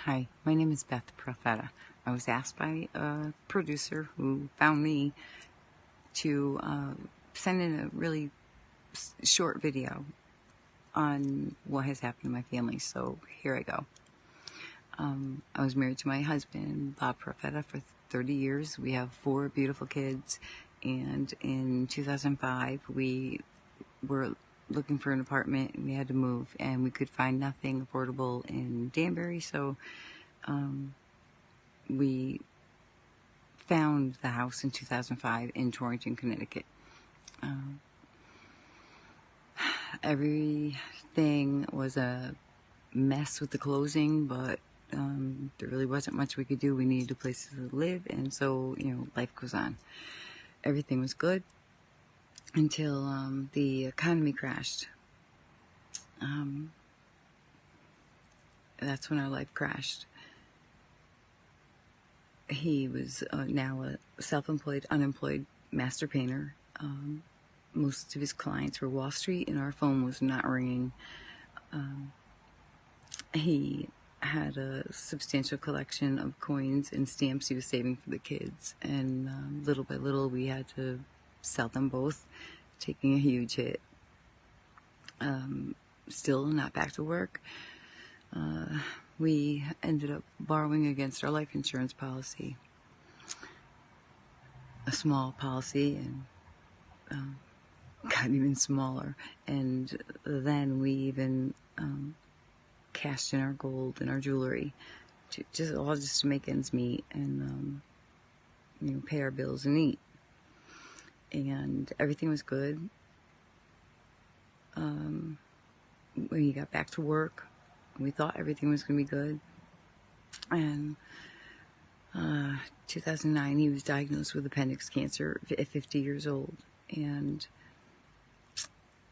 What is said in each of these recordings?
Hi, my name is Beth Profeta. I was asked by a producer who found me to send in a really short video on what has happened to my family, so here I go. I was married to my husband, Bob Profeta, for 30 years. We have 4 beautiful kids, and in 2005 we were looking for an apartment and we had to move, and we could find nothing affordable in Danbury, so we found the house in 2005 in Torrington, Connecticut. Everything was a mess with the closing, but there really wasn't much we could do. We needed a place to live, and so, life goes on. Everything was good until the economy crashed. That's when our life crashed. He was now a self-employed, unemployed master painter. Most of his clients were Wall Street, and our phone was not ringing. He had a substantial collection of coins and stamps he was saving for the kids, and little by little we had to sell them both, taking a huge hit. Still not back to work. We ended up borrowing against our life insurance policy, a small policy, and got even smaller. And then we even cashed in our gold and our jewelry, just to make ends meet and pay our bills and eat. And everything was good. When he got back to work, we thought everything was going to be good. And 2009, he was diagnosed with appendix cancer at 50 years old. And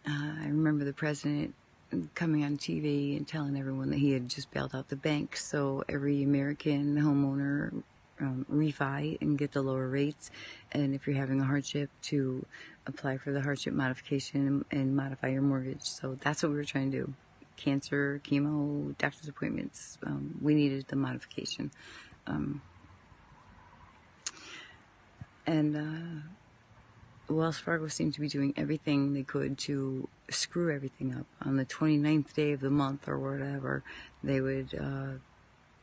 I remember the president coming on TV and telling everyone that he had just bailed out the bank, so every American homeowner refi and get the lower rates, and if you're having a hardship, to apply for the hardship modification and modify your mortgage. So that's what we were trying to do. Cancer, chemo, doctor's appointments, we needed the modification. Wells Fargo seemed to be doing everything they could to screw everything up. On the 29th day of the month or whatever, they would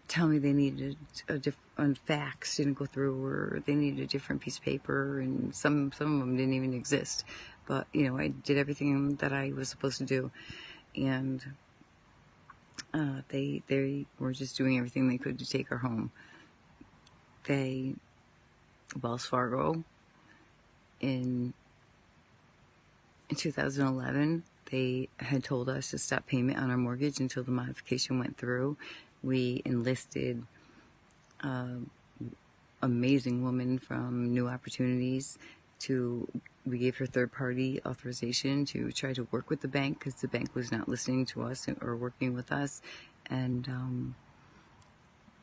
tell me they needed a different fax didn't go through, or they needed a different piece of paper, and some of them didn't even exist. But I did everything that I was supposed to do, and they were just doing everything they could to take her home. Wells Fargo, in 2011, they had told us to stop payment on our mortgage until the modification went through. We enlisted an amazing woman from New Opportunities we gave her third-party authorization to try to work with the bank, because the bank was not listening to us or working with us. And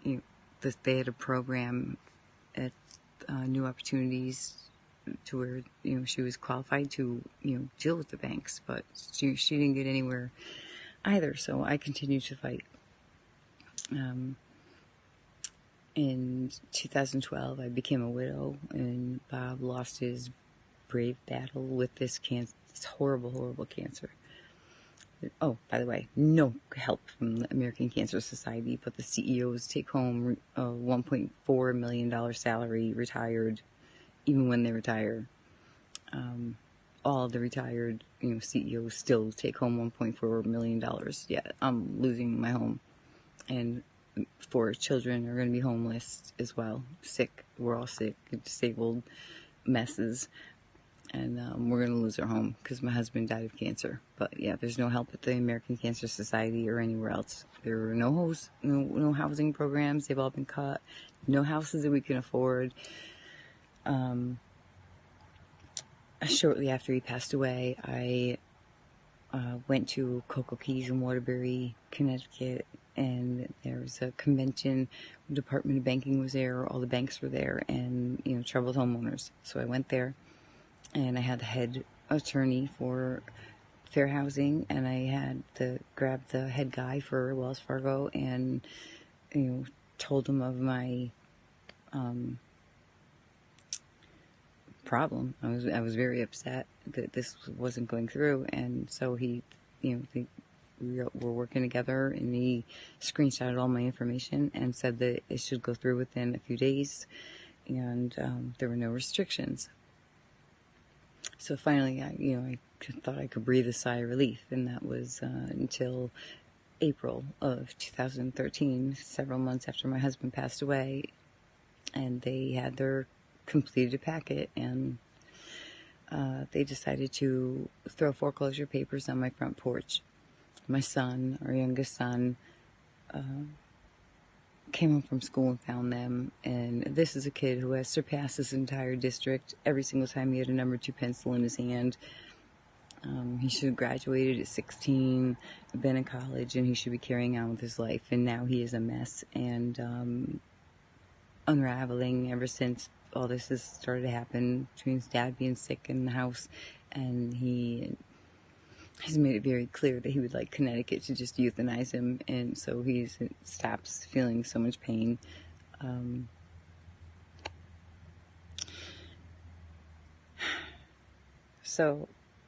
they had a program at New Opportunities to where she was qualified to deal with the banks, but she didn't get anywhere either. So I continued to fight. In 2012, I became a widow, and Bob lost his brave battle with this horrible cancer. Oh, by the way, no help from the American Cancer Society, but the CEOs take home a $1.4 million salary, retired, even when they retire. All of the retired CEOs still take home $1.4 million. Yeah, I'm losing my home, and 4 children are going to be homeless as well. Sick. We're all sick, disabled messes, and we're going to lose our home because my husband died of cancer. But yeah, there's no help at the American Cancer Society or anywhere else. There are no housing programs. They've all been cut. No houses that we can afford. Shortly after he passed away, I went to Cocoa Keys in Waterbury, Connecticut, and there was a convention. The Department of Banking was there. All the banks were there, and troubled homeowners. So I went there, and I had the head attorney for fair housing, and I had to grab the head guy for Wells Fargo, and told him of my problem. I was very upset that this wasn't going through, and so we were working together, and he screenshotted all my information and said that it should go through within a few days, and there were no restrictions. So finally, I thought I could breathe a sigh of relief, and that was until April of 2013, several months after my husband passed away, and they had their completed packet, and they decided to throw foreclosure papers on my front porch. My son, our youngest son, came home from school and found them, and this is a kid who has surpassed his entire district every single time he had a number 2 pencil in his hand. He should have graduated at 16, been in college, and he should be carrying on with his life, and now he is a mess and unraveling ever since all this has started to happen, between his dad being sick in the house, and he has made it very clear that he would like Connecticut to just euthanize him, and so he stops feeling so much pain.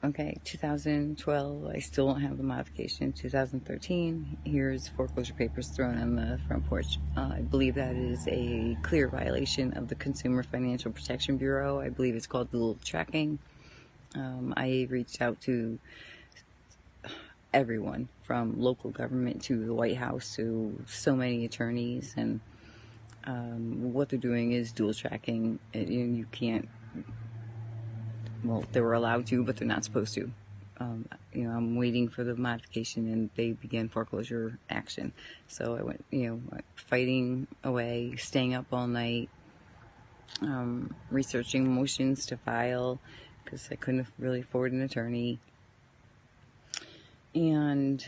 Okay, 2012, I still don't have the modification. 2013, here's foreclosure papers thrown on the front porch. I believe that is a clear violation of the Consumer Financial Protection Bureau. I believe it's called dual tracking. I reached out to everyone from local government to the White House to so many attorneys, and what they're doing is dual tracking. You can't, well, they were allowed to, but they're not supposed to. I'm waiting for the modification, and they began foreclosure action. So I went, fighting away, staying up all night, researching motions to file, because I couldn't really afford an attorney. And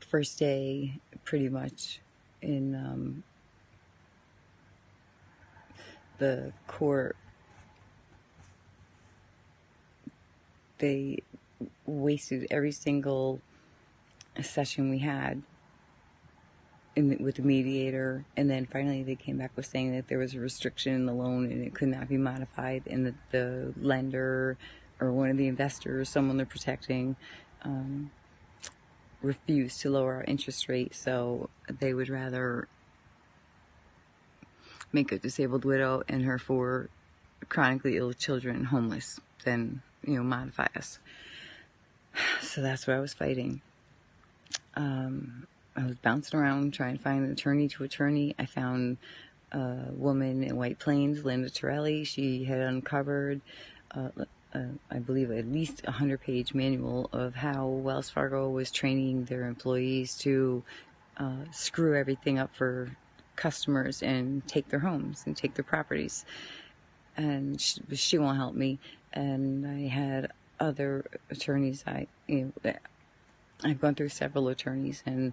first day, pretty much, in the court, they wasted every single session we had with the mediator, and then finally they came back with saying that there was a restriction in the loan and it could not be modified, and that the lender or one of the investors, someone they're protecting, refused to lower our interest rate, so they would rather make a disabled widow and her 4 chronically ill children homeless than modify us. So that's what I was fighting. I was bouncing around trying to find an attorney to attorney. I found a woman in White Plains, Linda Torelli. She had uncovered, I believe, at least 100-page manual of how Wells Fargo was training their employees to screw everything up for customers and take their homes and take their properties. And she won't help me. And I had other attorneys. I've gone through several attorneys, and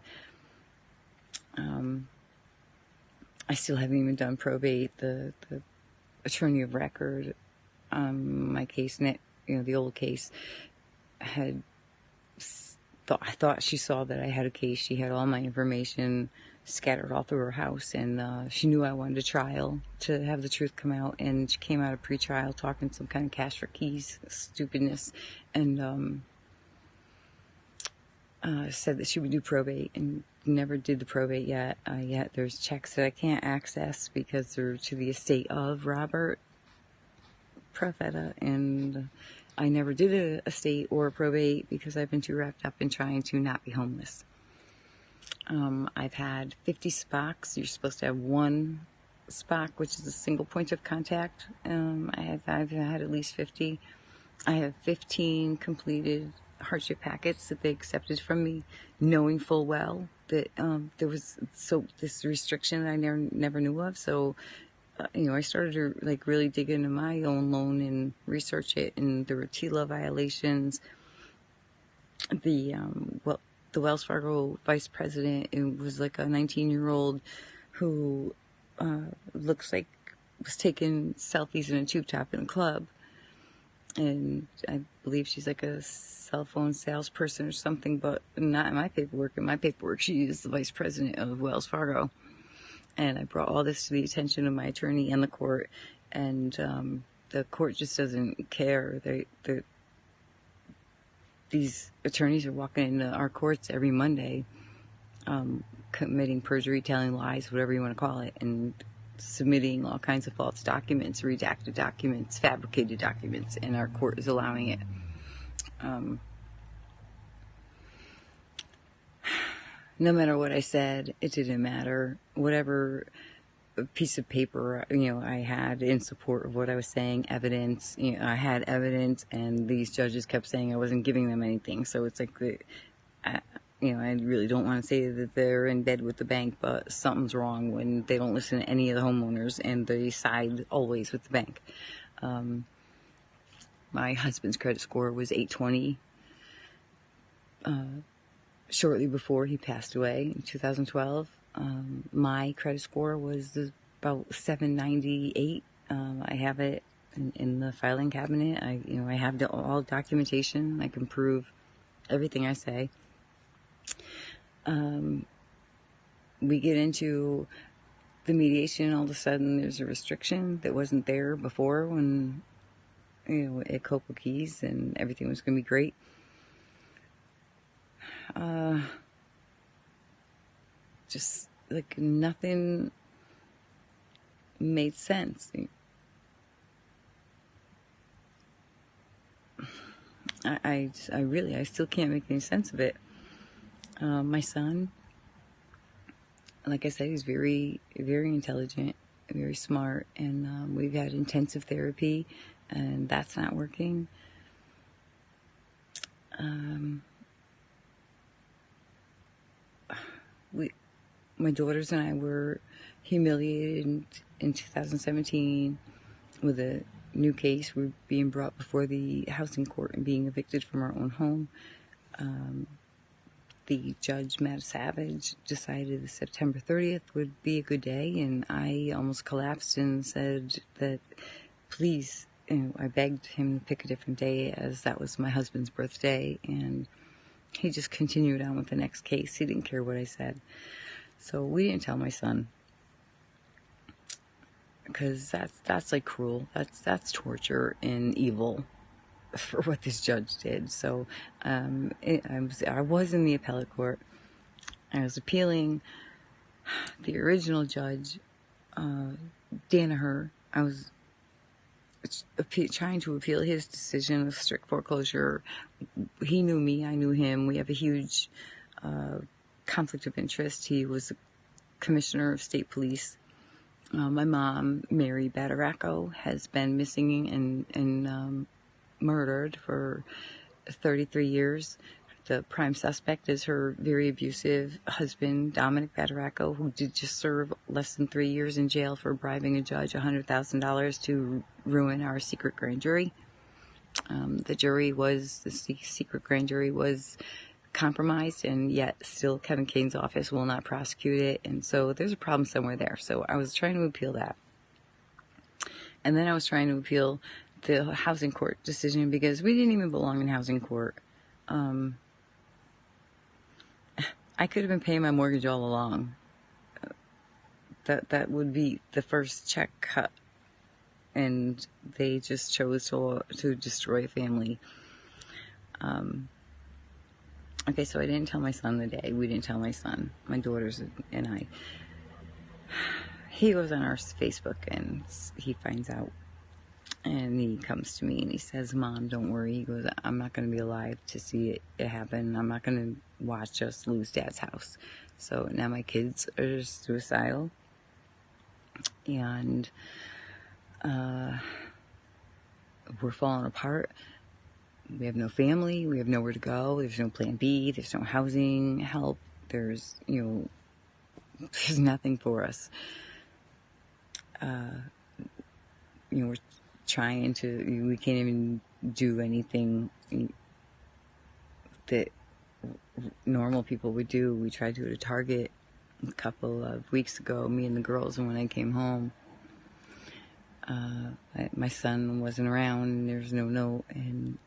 I still haven't even done probate. The attorney of record on my case, the old case, I thought she saw that I had a case. She had all my information scattered all through her house, and she knew I wanted a trial to have the truth come out, and she came out of pre-trial talking some kind of cash for keys stupidness, and said that she would do probate, and never did the probate yet. Yet there's checks that I can't access because they're to the estate of Robert Profeta, and I never did a estate or a probate because I've been too wrapped up in trying to not be homeless. I've had 50 SPOCs. You're supposed to have 1 SPOC, which is a single point of contact. I've had at least 50. I have 15 completed hardship packets that they accepted from me, knowing full well that there was this restriction that I never knew of. So I started to really dig into my own loan and research it, and there were TILA violations. The Wells Fargo vice president, it was like a 19-year-old who looks like was taking selfies in a tube top in a club. and I believe she's like a cell phone salesperson or something, but not in my paperwork. In my paperwork, she is the vice president of Wells Fargo. And I brought all this to the attention of my attorney and the court, and the court just doesn't care. These attorneys are walking into our courts every Monday, committing perjury, telling lies, whatever you want to call it, and submitting all kinds of false documents, redacted documents, fabricated documents, and our court is allowing it. No matter what I said, it didn't matter. Whatever piece of paper, I had in support of what I was saying, evidence, I had evidence, and these judges kept saying I wasn't giving them anything. So it's like, I really don't want to say that they're in bed with the bank, but something's wrong when they don't listen to any of the homeowners and they side always with the bank. My husband's credit score was 820. Shortly before he passed away in 2012, my credit score was about 798. I have it in the filing cabinet. I have all documentation. I can prove everything I say. We get into the mediation, all of a sudden there's a restriction that wasn't there before when, at Cocoa Keys, and everything was going to be great. Just like nothing made sense. I still can't make any sense of it. My son, like I said, he's very, very intelligent, very smart, and we've had intensive therapy, and that's not working. My daughters and I were humiliated in 2017 with a new case. We're being brought before the housing court and being evicted from our own home. The judge, Matt Savage, decided that September 30th would be a good day, and I almost collapsed and said that, please, I begged him to pick a different day, as that was my husband's birthday, and he just continued on with the next case. He didn't care what I said. So we didn't tell my son, because that's like cruel. That's torture and evil for what this judge did. So I was in the appellate court. I was appealing the original judge, Danaher. I was trying to appeal his decision of strict foreclosure. He knew me, I knew him. We have a huge conflict of interest. He was a commissioner of state police. My mom, Mary Battaraco, has been missing and murdered for 33 years. The prime suspect is her very abusive husband, Dominic Battaraco, who did just serve less than 3 years in jail for bribing a judge $100,000 to ruin our secret grand jury. The secret grand jury was compromised, and yet still Kevin Kane's office will not prosecute it, and so there's a problem somewhere there. So I was trying to appeal that, and then I was trying to appeal the housing court decision, because we didn't even belong in housing court. I could have been paying my mortgage all along. That would be the first check cut, and they just chose to destroy a family. Okay, so I didn't tell my son the day. We didn't tell my son, my daughters and I. He goes on our Facebook and he finds out, and he comes to me and he says, "Mom, don't worry." He goes, "I'm not going to be alive to see it happen. I'm not going to watch us lose Dad's house." So now my kids are suicidal, and we're falling apart. We have no family. We have nowhere to go. There's no plan B. There's no housing help. There's nothing for us. We're trying to, we can't even do anything that normal people would do. We tried to go to Target a couple of weeks ago, me and the girls, and when I came home, My son wasn't around, there was no note, and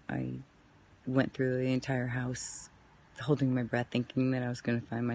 I went through the entire house holding my breath, thinking that I was going to find my